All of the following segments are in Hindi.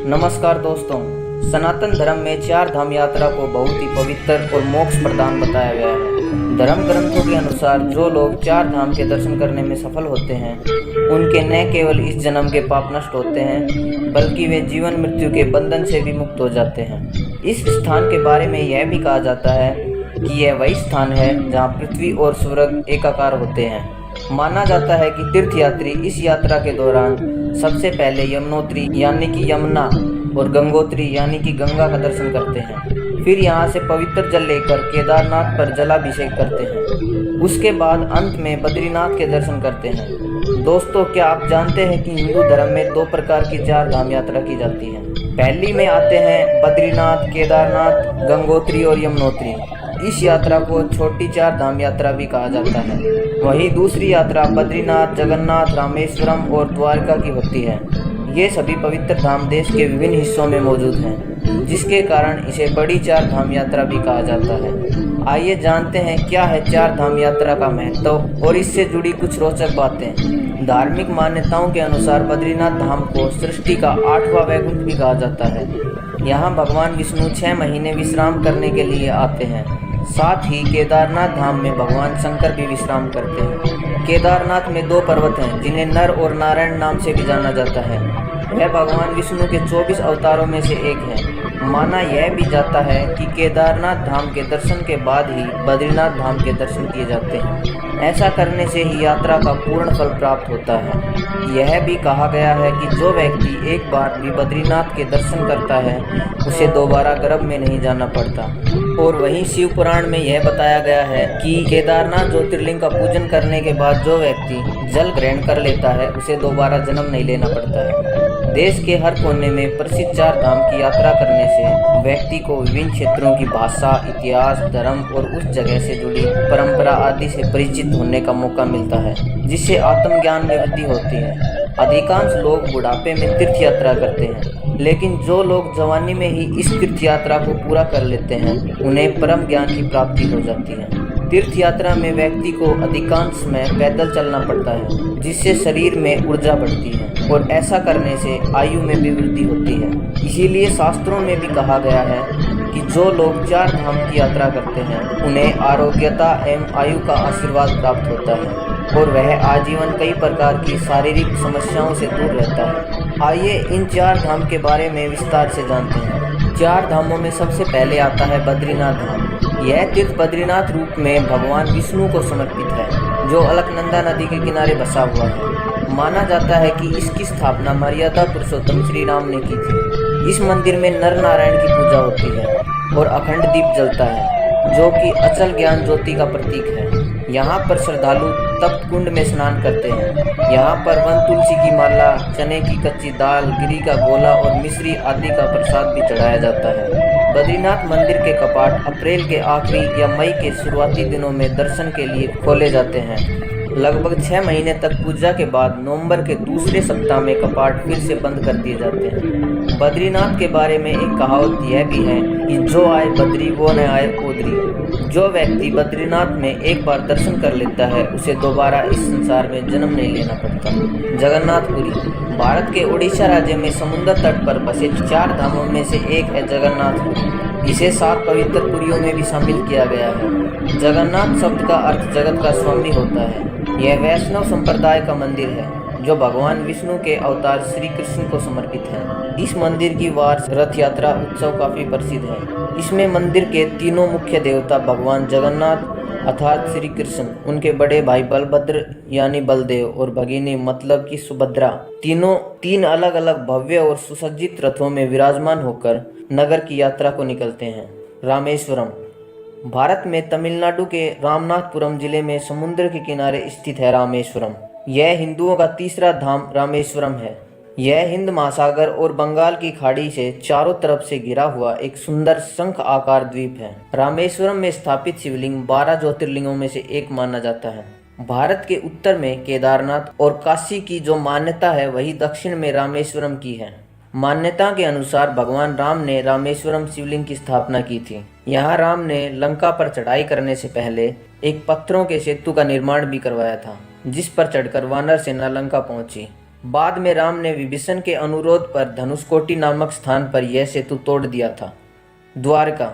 नमस्कार दोस्तों। सनातन धर्म में चार धाम यात्रा को बहुत ही पवित्र और मोक्ष प्रदान बताया गया है। धर्म ग्रंथों के अनुसार जो लोग चार धाम के दर्शन करने में सफल होते हैं उनके न केवल इस जन्म के पाप नष्ट होते हैं बल्कि वे जीवन मृत्यु के बंधन से भी मुक्त हो जाते हैं। इस स्थान के बारे में यह भी कहा जाता है कि यह वही स्थान है जहाँ पृथ्वी और स्वर्ग एकाकार होते हैं। माना जाता है कि तीर्थयात्री इस यात्रा के दौरान सबसे पहले यमुनोत्री यानी कि यमुना और गंगोत्री यानी कि गंगा का दर्शन करते हैं। फिर यहाँ से पवित्र जल लेकर केदारनाथ पर जलाभिषेक करते हैं। उसके बाद अंत में बद्रीनाथ के दर्शन करते हैं। दोस्तों, क्या आप जानते हैं कि हिंदू धर्म में दो प्रकार की चार धाम यात्रा की जाती है। पहली में आते हैं बद्रीनाथ, केदारनाथ, गंगोत्री और यमुनोत्री। इस यात्रा को छोटी चार धाम यात्रा भी कहा जाता है। वहीं दूसरी यात्रा बद्रीनाथ, जगन्नाथ, रामेश्वरम और द्वारका की होती है। ये सभी पवित्र धाम देश के विभिन्न हिस्सों में मौजूद हैं, जिसके कारण इसे बड़ी चार धाम यात्रा भी कहा जाता है। आइए जानते हैं क्या है चार धाम यात्रा का महत्व और इससे जुड़ी कुछ रोचक बातें। धार्मिक मान्यताओं के अनुसार बद्रीनाथ धाम को सृष्टि का 8वां वैकुंठ भी कहा जाता है। यहाँ भगवान विष्णु 6 महीने विश्राम करने के लिए आते हैं। साथ ही केदारनाथ धाम में भगवान शंकर भी विश्राम करते हैं। केदारनाथ में 2 पर्वत हैं जिन्हें नर और नारायण नाम से भी जाना जाता है। यह भगवान विष्णु के 24 अवतारों में से एक है। माना यह भी जाता है कि केदारनाथ धाम के दर्शन के बाद ही बद्रीनाथ धाम के दर्शन किए जाते हैं। ऐसा करने से ही यात्रा का पूर्ण फल प्राप्त होता है। यह भी कहा गया है कि जो व्यक्ति एक बार भी बद्रीनाथ के दर्शन करता है उसे दोबारा गर्भ में नहीं जाना पड़ता। और वहीं शिव पुराण में यह बताया गया है कि केदारनाथ ज्योतिर्लिंग का पूजन करने के बाद जो व्यक्ति जल ग्रहण कर लेता है उसे दोबारा जन्म नहीं लेना पड़ता है। देश के हर कोने में प्रसिद्ध चार धाम की यात्रा करने से व्यक्ति को विभिन्न क्षेत्रों की भाषा, इतिहास, धर्म और उस जगह से जुड़ी परंपरा आदि से परिचित होने का मौका मिलता है, जिससे आत्मज्ञान में वृद्धि होती है। अधिकांश लोग बुढ़ापे में तीर्थ यात्रा करते हैं, लेकिन जो लोग जवानी में ही इस तीर्थ यात्रा को पूरा कर लेते हैं उन्हें परम ज्ञान की प्राप्ति हो जाती है। तीर्थ यात्रा में व्यक्ति को अधिकांश समय पैदल चलना पड़ता है, जिससे शरीर में ऊर्जा बढ़ती है और ऐसा करने से आयु में भी वृद्धि होती है। इसीलिए शास्त्रों में भी कहा गया है कि जो लोग चार धाम की यात्रा करते हैं उन्हें आरोग्यता एवं आयु का आशीर्वाद प्राप्त होता है और वह आजीवन कई प्रकार की शारीरिक समस्याओं से दूर रहता है। आइए इन चार धाम के बारे में विस्तार से जानते हैं। चार धामों में सबसे पहले आता है बद्रीनाथ धाम। यह तीर्थ बद्रीनाथ रूप में भगवान विष्णु को समर्पित है, जो अलकनंदा नदी के किनारे बसा हुआ है। माना जाता है कि इसकी स्थापना मर्यादा पुरुषोत्तम श्री राम ने की थी। इस मंदिर में नर नारायण की पूजा होती है और अखंड दीप जलता है, जो कि अचल ज्ञान ज्योति का प्रतीक है। यहाँ पर श्रद्धालु तप्त कुंड में स्नान करते हैं। यहाँ पर वन तुलसी की माला, चने की कच्ची दाल, गिरी का गोला और मिश्री आदि का प्रसाद भी चढ़ाया जाता है। बद्रीनाथ मंदिर के कपाट अप्रैल के आखिरी या मई के शुरुआती दिनों में दर्शन के लिए खोले जाते हैं। लगभग 6 महीने तक पूजा के बाद नवंबर के दूसरे सप्ताह में कपाट फिर से बंद कर दिए जाते हैं। बद्रीनाथ के बारे में एक कहावत यह भी है कि जो आए बद्री वो न आए ओदरी। जो व्यक्ति बद्रीनाथ में एक बार दर्शन कर लेता है उसे दोबारा इस संसार में जन्म नहीं लेना पड़ता। जगन्नाथपुरी भारत के उड़ीसा राज्य में समुद्र तट पर बसे चार धामों में से एक है जगन्नाथपुरी। इसे 7 पवित्र पुरियों में भी शामिल किया गया है। जगन्नाथ शब्द का अर्थ जगत का स्वामी होता है। यह वैष्णव संप्रदाय का मंदिर है जो भगवान विष्णु के अवतार श्री कृष्ण को समर्पित है। इस मंदिर की वार्षिक रथ यात्रा उत्सव काफी प्रसिद्ध है। इसमें मंदिर के तीनों मुख्य देवता भगवान जगन्नाथ अर्थात श्री कृष्ण, उनके बड़े भाई बलभद्र यानी बलदेव और भगिनी मतलब की सुभद्रा, तीनों 3 अलग अलग भव्य और सुसज्जित रथों में विराजमान होकर नगर की यात्रा को निकलते हैं। रामेश्वरम भारत में तमिलनाडु के रामनाथपुरम जिले में समुद्र के किनारे स्थित है। रामेश्वरम यह हिंदुओं का तीसरा धाम रामेश्वरम है। यह हिंद महासागर और बंगाल की खाड़ी से चारों तरफ से घिरा हुआ एक सुंदर शंख आकार द्वीप है। रामेश्वरम में स्थापित शिवलिंग 12 ज्योतिर्लिंगों में से एक माना जाता है। भारत के उत्तर में केदारनाथ और काशी की जो मान्यता है वही दक्षिण में रामेश्वरम की है। मान्यता के अनुसार भगवान राम ने रामेश्वरम शिवलिंग की स्थापना की थी। यहाँ राम ने लंका पर चढ़ाई करने से पहले एक पत्थरों के सेतु का निर्माण भी करवाया था, जिस पर चढ़कर वानर सेना लंका पहुंची। बाद में राम ने विभीषण के अनुरोध पर धनुषकोटी नामक स्थान पर यह सेतु तोड़ दिया था। द्वारका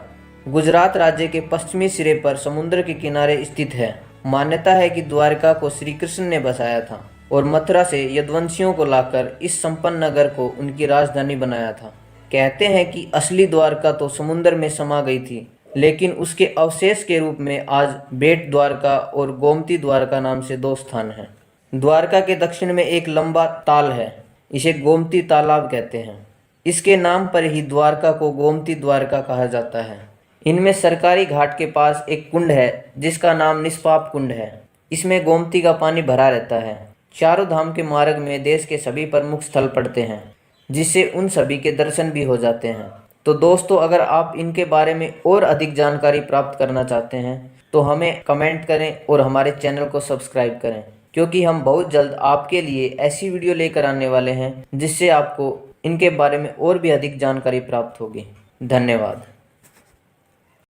गुजरात राज्य के पश्चिमी सिरे पर समुद्र के किनारे स्थित है। मान्यता है कि द्वारका को श्री कृष्ण ने बसाया था और मथुरा से यदुवंशियों को लाकर इस संपन्न नगर को उनकी राजधानी बनाया था। कहते हैं कि असली द्वारका तो समुद्र में समा गई थी, लेकिन उसके अवशेष के रूप में आज बेट द्वारका और गोमती द्वारका नाम से 2 स्थान हैं। द्वारका के दक्षिण में एक लंबा ताल है, इसे गोमती तालाब कहते हैं। इसके नाम पर ही द्वारका को गोमती द्वारका कहा जाता है। इनमें सरकारी घाट के पास एक कुंड है जिसका नाम निष्पाप कुंड है। इसमें गोमती का पानी भरा रहता है। चारों धाम के मार्ग में देश के सभी प्रमुख स्थल पड़ते हैं, जिससे उन सभी के दर्शन भी हो जाते हैं। तो दोस्तों, अगर आप इनके बारे में और अधिक जानकारी प्राप्त करना चाहते हैं तो हमें कमेंट करें और हमारे चैनल को सब्सक्राइब करें, क्योंकि हम बहुत जल्द आपके लिए ऐसी वीडियो लेकर आने वाले हैं जिससे आपको इनके बारे में और भी अधिक जानकारी प्राप्त होगी। धन्यवाद।